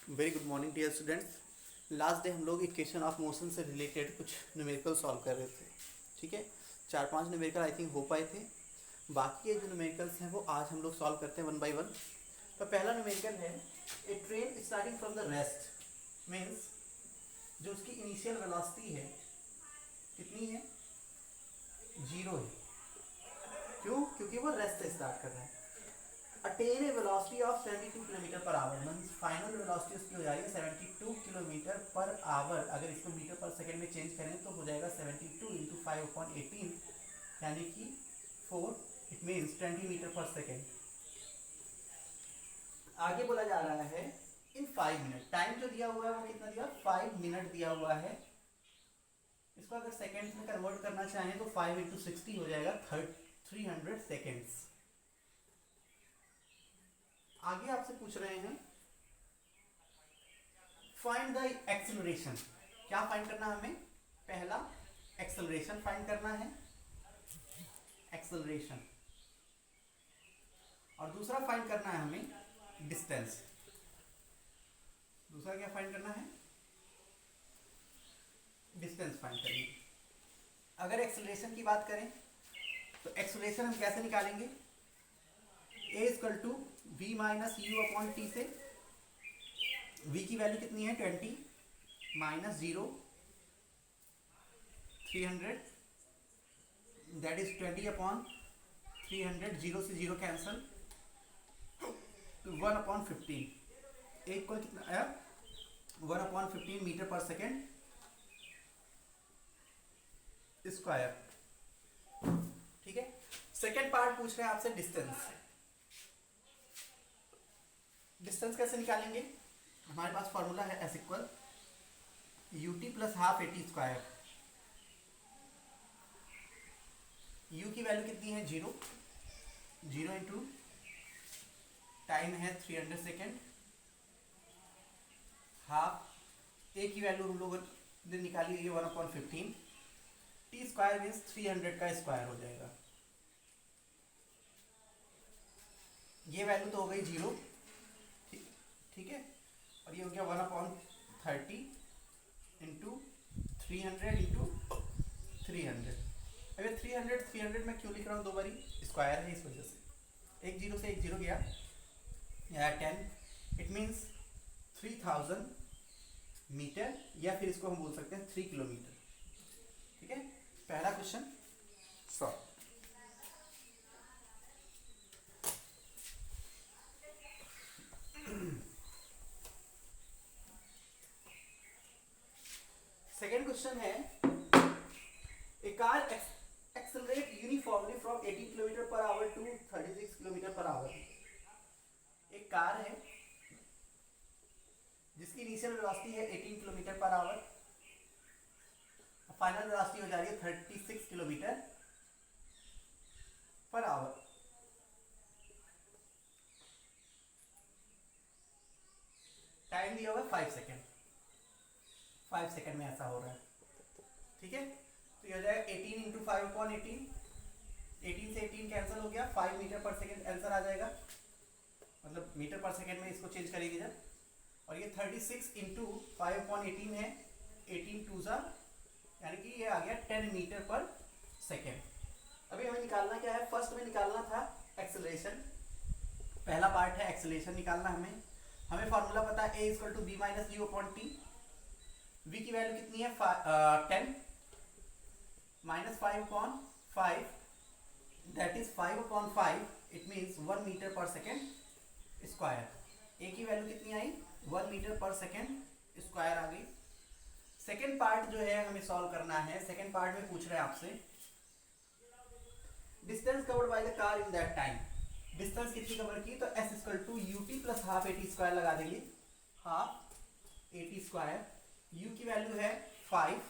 Very good morning dear students. Last day हम लोग equation of motion से related कुछ न्यूमेरिकल सॉल्व कर रहे थे। ठीक है, 4-5 न्यूमेरिकल आई थिंक हो पाए थे। बाकी के जो न्यूमेरिकल्स हैं वो आज हम लोग सॉल्व करते हैं वन बाय वन। तो पहला न्यूमेरिकल है a train starting from the rest means जो उसकी इनिशियल वेलोसिटी है कितनी है, 0 है। क्यों? क्योंकि वो रेस्ट से स्टार्ट कर रहा है। Attain A velocity of 72 kilometre per our, means final velocity उसकी हो जा रही है 72 किलोमीटर पर आवर। अगर इसको मीटर पर सेकेंड में चेंज करें तो हो जाएगा 72 इंटू 5/18 यानी कि 4, it means 20 metre per second. आगे बोला जा रहा है इन 5 मिनट। टाइम जो दिया हुआ है वो कितना दिया, 5 मिनट दिया हुआ है। इसको अगर सेकेंड्स में कन्वर्ट करना चाहें तो 5 इंटू 60 हो जाएगा 300 सेकेंड्स। आगे आपसे पूछ रहे हैं फाइंड द एक्सेलरेशन। क्या फाइंड करना है हमें? पहला एक्सेलरेशन फाइंड करना है, एक्सेलरेशन। और दूसरा फाइंड करना है हमें डिस्टेंस। दूसरा क्या फाइंड करना है? डिस्टेंस फाइंड करनी है। अगर एक्सेलरेशन की बात करें तो एक्सेलरेशन हम कैसे निकालेंगे? a equal to v minus u upon t से v की वैल्यू कितनी है 20 माइनस 0 300 दैट इज 20 अपॉन 300, 0 से 0 कैंसल, 1 अपॉन 15। एक को कितना आया 1 upon 15 metre per second square. ठीक है, सेकेंड पार्ट पूछ रहे हैं आपसे डिस्टेंस। डिस्टेंस कैसे निकालेंगे? हमारे पास फॉर्मूला है S equal you t plus half a t square. You की वैल्यू कितनी है 0 इंटू टाइम है 300 सेकेंड, हाफ ए की वैल्यू हम लोगों ने निकाली है 1/15, टी स्क्वायर मीन्स 300 का स्क्वायर हो जाएगा। ये वैल्यू तो हो गई 0, ठीक है, और ये हो गया 1/30 इंटू 300 इंटू 300। अब ये 300 में क्यों लिख रहा हूँ, 2 बारी स्क्वायर है इस वजह से। एक 0 से एक 0 गया, या 10, इट मीन्स 3000 मीटर, या फिर इसको हम बोल सकते हैं 3 किलोमीटर। ठीक है, पहला क्वेश्चन सॉल्व। सेकेंड क्वेश्चन है a car accelerate uniformly from 18 kilometre per hour to 36 kilometre per hour. एक कार है जिसकी इनिशियल वेलोसिटी है 18 kilometre per our, final velocity हो जा रही है 36 किलोमीटर पर आवर। टाइम दिया हुआ 5 सेकेंड। 5 सेकेंड में ऐसा हो रहा है। ठीक है, तो ये हो जाएगा 18 इंटू 5/18, 18 से 18 कैंसिल हो गया, 5 मीटर पर सेकेंड आंसर आ जाएगा, मतलब मीटर पर सेकेंड में इसको चेंज करेंगे जब। और ये 36 इंटू 5/18 है, 18 टू ज़ा यानी कि ये आ गया 10 मीटर पर सेकेंड। अभी हमें निकालना क्या है? फर्स्ट में निकालना था एक्सेलरेशन। पहला पार्ट है एक्सेलरेशन निकालना। हमें फॉर्मूला पता है a equal to B minus u upon t. v की वैल्यू कितनी है 10 minus 5/5 that is 5/5, it means 1 metre per second square. a की वैल्यू कितनी आई 1 मीटर पर सेकेंड स्क्वायर आ गई। सेकेंड पार्ट जो है हमें सॉल्व करना है। सेकेंड पार्ट में पूछ रहे हैं आपसे distance covered by the car in that time. Distance कितनी कवर की? तो s equal to u t plus half a t square लगा देंगे, half a t square. u की वैल्यू है 5,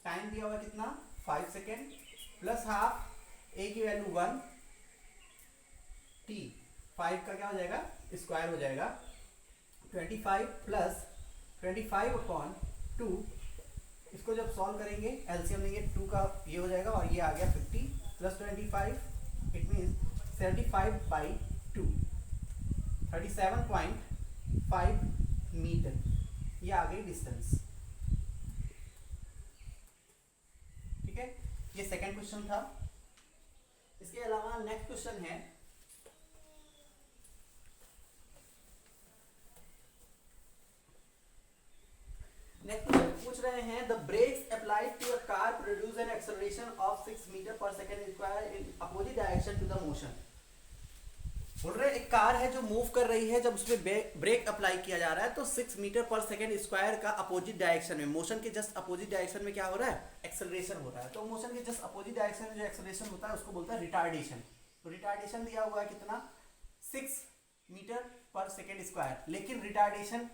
टाइम दिया हुआ कितना 5 सेकेंड, प्लस हाफ a की वैल्यू 1, t 5 का क्या हो जाएगा स्क्वायर हो जाएगा 25 प्लस 25/2। इसको जब सॉल्व करेंगे एलसीएम लेंगे 2 का ये हो जाएगा, और ये आ गया 50 प्लस 25, इट मीन्स 75/2, 37.5 मीटर, ये आ गई डिस्टेंस। ठीक है, ये सेकंड क्वेश्चन था। इसके अलावा नेक्स्ट क्वेश्चन है, नेक्स्ट क्वेश्चन पूछ रहे हैं the brakes applied to a car produce an acceleration of 6 metre per second square in opposite direction to the motion. बोल रहे एक कार है जो मूव कर रही है, जब उसमें ब्रेक अप्लाई किया जा रहा है तो 6 मीटर पर सेकंड स्क्वायर का अपोजिट डायरेक्शन में, मोशन के जस्ट अपोजिट डायरेक्शन में क्या हो रहा है, एक्सेलरेशन हो रहा है। तो मोशन के जस्ट अपोजिट डायरेक्शन में जो एक्सेलरेशन होता है उसको बोलता है रिटार्डेशन। तो रिटार्डेशन दिया हुआ है कितना, 6 मीटर पर सेकंड स्क्वायर, लेकिन रिटार्डेशन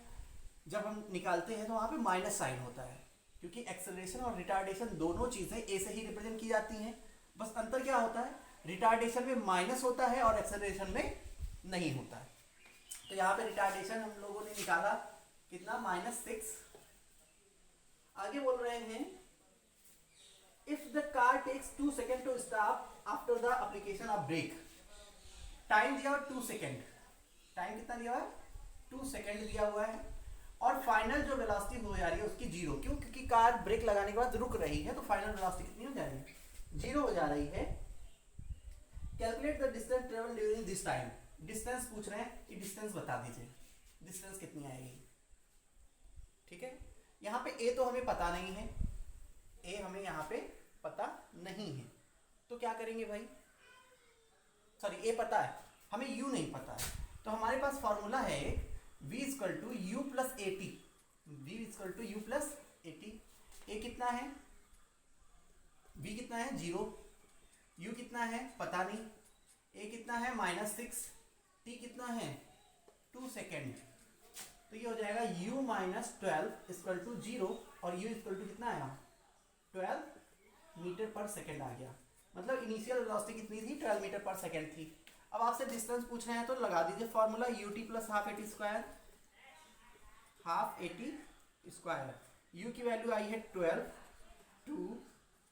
जब हम निकालते हैं तो वहां पे माइनस साइन होता है, क्योंकि एक्सेलरेशन और रिटार्डेशन दोनों चीजें ए से ही रिप्रेजेंट की जाती हैं। बस अंतर क्या होता है, रिटार्डेशन में माइनस होता है और एक्सेलरेशन में नहीं होता है। तो यहाँ पे रिटार्डेशन हम लोगों ने निकाला कितना, -6। आगे बोल रहे हैं if the car takes 2 second to stop after the application of brake. Time दिया हुआ 2 सेकेंड, टाइम कितना दिया हुआ है, 2 सेकेंड दिया हुआ है, और फाइनल जो वेलोसिटी हो जा रही है उसकी 0। क्यों, क्योंकि कार ब्रेक लगाने के बाद रुक रही है, तो फाइनल वेलोसिटी कितनी हो जा रही है, 0 हो जा रही है। Calculate the distance travel during this time. Distance पूछ रहे हैं कि डिस्टेंस बता दीजिए, डिस्टेंस कितनी आएगी। ठीक है, यहाँ पे ए तो हमें पता नहीं है, ए हमें यहाँ पे पता नहीं है, तो क्या करेंगे भाई, सॉरी ए पता है, हमें यू नहीं पता है। तो हमारे पास फॉर्मूला है v equal to u plus a t, v equal to u plus a t. A कितना है, v कितना है 0, u कितना है पता नहीं, a कितना है -6, t कितना है 2 सेकेंड। तो ये हो जाएगा u माइनस 12 इक्वल टू 0, और u इक्वल टू कितना आया 12 मीटर पर सेकेंड आ गया। मतलब इनिशियल वेलोसिटी कितनी थी, 12 मीटर पर सेकेंड थी। अब आपसे डिस्टेंस पूछ रहे हैं तो लगा दीजिए formula, ut plus half a t square, half a t square. u की वैल्यू आई है 12, 2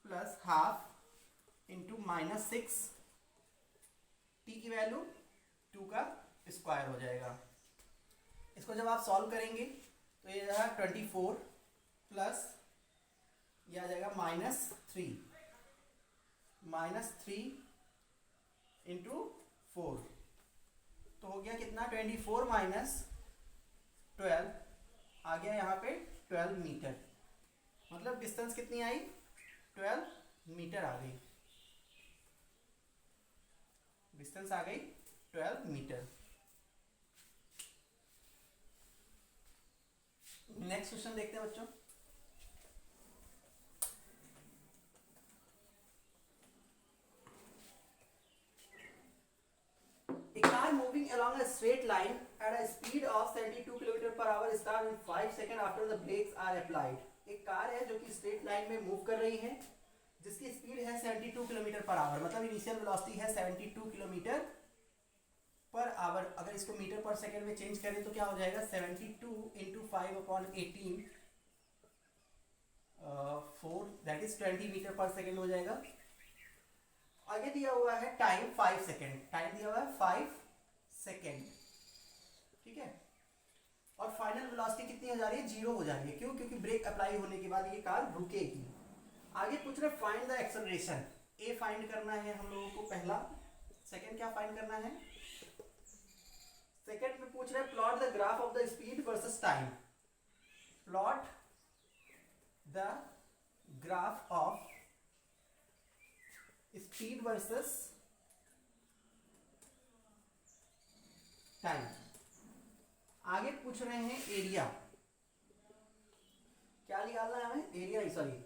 प्लस हाफ इंटू -6, t की वैल्यू 2 का स्क्वायर हो जाएगा। इसको जब आप सॉल्व करेंगे तो ये जाएगा 24 प्लस यह आ जाएगा -3 इंटू 4, तो हो गया कितना 24 माइनस 12 आ गया यहाँ पे 12 मीटर। मतलब डिस्टेंस कितनी आई, 12 मीटर आ गई, डिस्टेंस आ गई 12 मीटर। नेक्स्ट क्वेश्चन देखते हैं बच्चों। A car moving along a straight line at a speed of 72 km/h start in 5 seconds after the brakes are applied। एक कार है जो कि स्ट्रेट लाइन में मूव कर रही है, जिसकी स्पीड है 72 km/h, मतलब इनिशियल वेलोसिटी है 72 km/h। अगर इसको मीटर पर सेकेंड में चेंज करें तो क्या हो जाएगा, 72 into 5/18 4, that is 20 metre per second हो जाएगा। आगे दिया हुआ है टाइम 5 सेकेंड, टाइम दिया हुआ है 5 सेकेंड, ठीक है। और फाइनल वेलोसिटी कितनी हो जा रही है, 0 हो जा रही है। क्यों, क्योंकि ब्रेक अप्लाई होने के बाद ये कार रुकेगी। आगे पूछ रहे find the acceleration. A find करना है हम लोगों को पहला, सेकेंड क्या फाइंड करना है, सेकेंड में पूछ रहे plot the graph of the speed versus time. Plot the graph of speed versus time. आगे पूछ रहे हैं एरिया, क्या निकालना है हमें, area, sorry,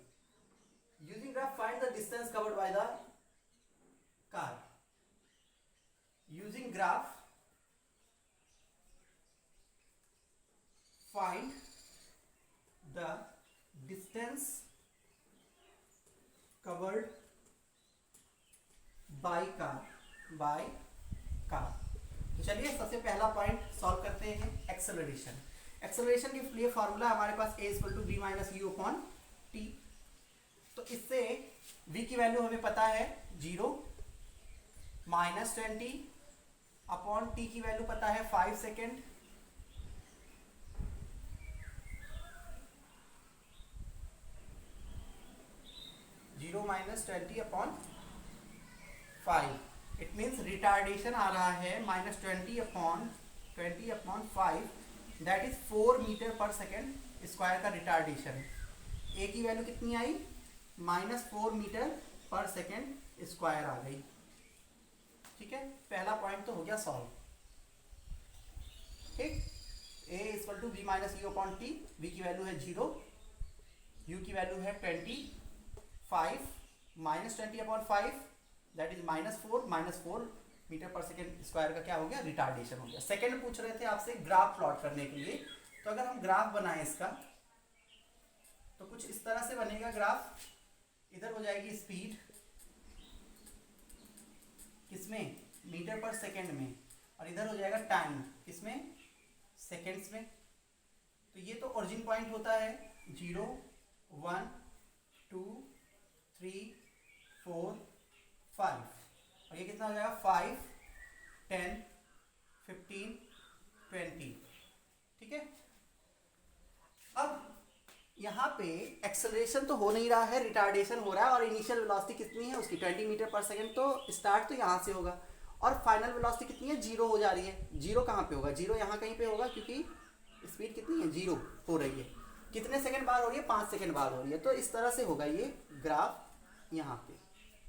using graph find the distance covered by the car. Using graph find the distance covered by car. तो चलिए सबसे पहला पॉइंट सॉल्व करते हैं, एक्सेलरेशन। एक्सेलरेशन के लिए फॉर्मूला हमारे पास a equal to B minus u upon t. तो इससे v की वैल्यू हमें पता है 0, -20 अपॉन t की वैल्यू पता है 5 second, minus 20/5, it means retardation आ रहा है minus 20/5, that is 4 metre per second square का रिटार्डेशन। ए की वैल्यू कितनी आई, -4 मीटर पर सेकेंड स्क्वायर आ गई। ठीक है, पहला पॉइंट तो हो गया सॉल्व। ठीक, a equal to v minus u upon t, v की वैल्यू है 0, u की वैल्यू है 25, minus 20/5 that is -4 metre per second square का क्या हो गया, रिटार्डेशन हो गया। सेकेंड पूछ रहे थे आपसे ग्राफ प्लॉट करने के लिए, तो अगर हम ग्राफ बनाएं इसका तो कुछ इस तरह से बनेगा ग्राफ। इधर हो जाएगी स्पीड, किसमें, मीटर पर सेकेंड में, और इधर हो जाएगा टाइम, किसमें, सेकेंड्स में। तो ये तो ओरिजिन पॉइंट होता है 0, 1, 2, 3, 4, 5, और ये कितना हो जाएगा 5, 10, 15, 20। ठीक है, अब यहाँ पे एक्सेलरेशन तो हो नहीं रहा है, रिटार्डेशन हो रहा है, और इनिशियल वेलोसिटी कितनी है उसकी 20 मीटर पर सेकेंड, तो स्टार्ट तो यहाँ से होगा, और फाइनल वेलोसिटी कितनी है, 0 हो जा रही है। 0 कहाँ पे होगा, 0 यहाँ कहीं पे होगा, क्योंकि स्पीड कितनी है, 0 हो रही है। कितने सेकंड बाद हो रही है, 5 सेकंड बाद हो रही है। तो इस तरह से होगा ये ग्राफ यहाँ पे।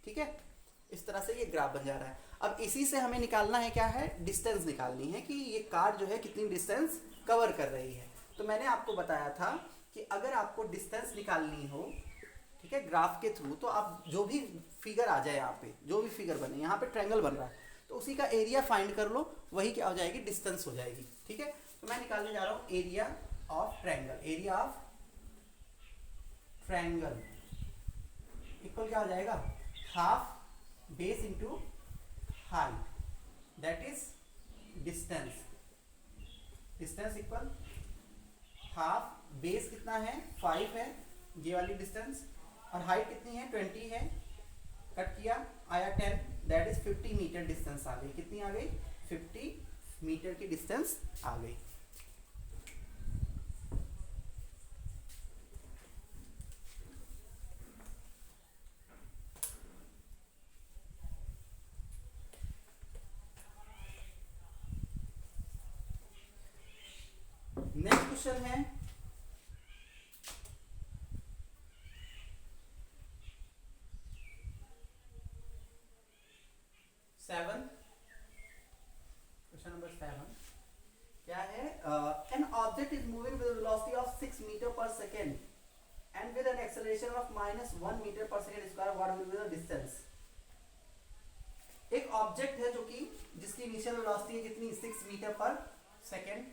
ठीक है, इस तरह से ये ग्राफ बन जा रहा है। अब इसी से हमें निकालना है क्या है, डिस्टेंस निकालनी है कि ये कार जो है कितनी डिस्टेंस कवर कर रही है। तो मैंने आपको बताया था कि अगर आपको डिस्टेंस निकालनी हो, ठीक है, ग्राफ के थ्रू, तो आप जो भी फिगर आ जाए यहाँ पे, जो भी फिगर बने, यहाँ पे ट्रायंगल बन रहा है तो उसी का एरिया फाइंड कर लो, वही क्या हो जाएगी, डिस्टेंस हो जाएगी। ठीक है, तो मैं निकालने जा रहा हूँ area of triangle. Area of triangle equal क्या हो जाएगा, half base into height, that is distance. Distance equal half, base कितना है 5 है, ये वाली डिस्टेंस, और हाइट कितनी है 20 है, कट किया आया 10, दैट इज 50 मीटर डिस्टेंस आ गई। कितनी आ गई, 50 मीटर की डिस्टेंस आ गई। नेक्स्ट क्वेश्चन है 7, क्वेश्चन नंबर 7 क्या है, an object is moving with velocity of 6 metre per second and with an acceleration of -1 metre per second square, what will be the distance. एक object है जो कि जिसकी इनिशियल वेलोसिटी है कितनी, 6 मीटर पर सेकेंड,